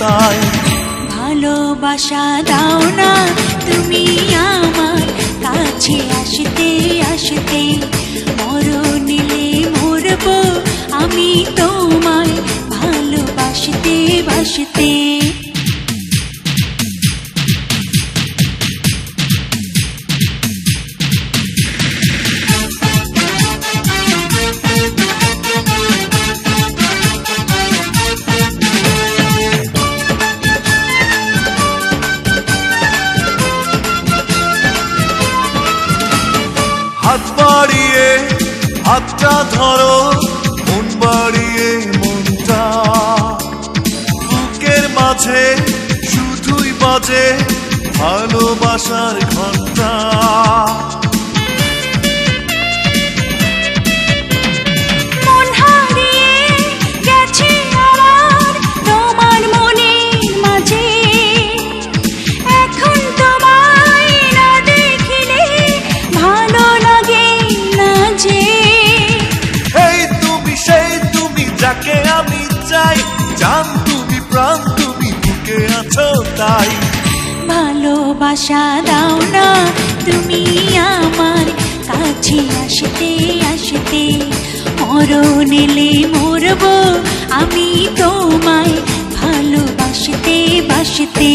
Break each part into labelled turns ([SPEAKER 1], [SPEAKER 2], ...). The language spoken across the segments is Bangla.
[SPEAKER 1] তাই।
[SPEAKER 2] ভালোবাসা দাও না তুমি আমার কাছে আসতে আসতে, মরণেলে মরবো আমি তোমায় ভালোবাসতে বাসতে।
[SPEAKER 1] হাত বাড়িয়ে হাতটা ধরো, মন বাড়িয়ে মনটা, বুকের মাঝে শুধুই বাজে ভালোবাসার ঘন্টা।
[SPEAKER 2] মন হারিয়ে গেছে আমার তোমার মনের মাঝে, এখন তোমায় না দেখিলে ভালো লাগে না যে।
[SPEAKER 1] এই তুমি সেই তুমি যাকে আমি চাই, জান তুমি প্রাণ তুমি বুকে আছো তাই।
[SPEAKER 2] ভালোবাসা দাও না তুমি আমার কাছে আসতে আসতে, মরণেলে মরবো আমি তোমায় ভালোবাসতে বাসতে।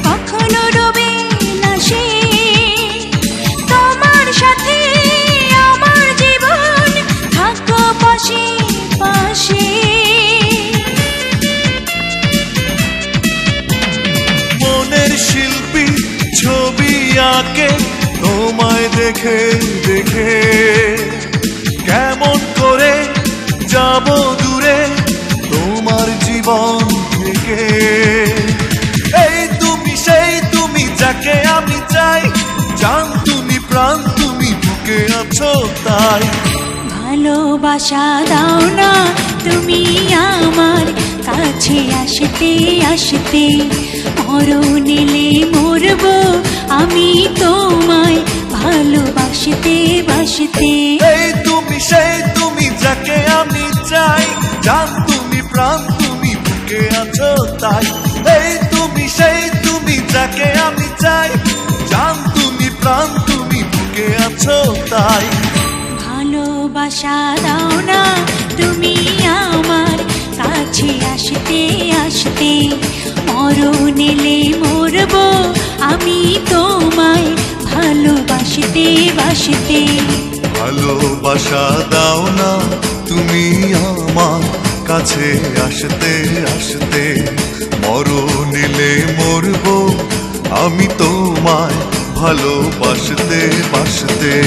[SPEAKER 2] কখনো রবে না সে, তোমার সাথে আমার জীবন থাকো পাশে পাশে।
[SPEAKER 1] মনের শিল্পী ছবি আঁকে তোমায় দেখে দেখে, কেমন করে যাব দূরে তোমার জীবন থেকে। এই তুমি সেই তুমি যাকে আমি চাই, জান তুমি প্রাণ তুমি বুকে আছো তাই।
[SPEAKER 2] ভালোবাসা দাও না তুমি আমার কাছে আসতে আসতে, মরণেলে মরবো আমি তোমায় ভালোবাসতে বাসতে।
[SPEAKER 1] এই তুমি সেই তুমি যাকে আমি চাই, জান তুমি প্রাণ তুমি বুকে আছো তাই। এই তুমি সেই তুমি যাকে আমি চাই, জান তুমি প্রাণ তুমি বুকে আছো তাই।
[SPEAKER 2] ভালোবাসা দাও না তুমি আমার কাছে আসতে আসতে, মরণেলে মরবো আমি তোমায় ভালোবাসতে বাসতে।
[SPEAKER 1] ভালোবাসা দাও না তুমি আমার কাছে আসতে আসতে, মরণেলে মরবো আমি তোমায় ভালোবাসতে বাসতে।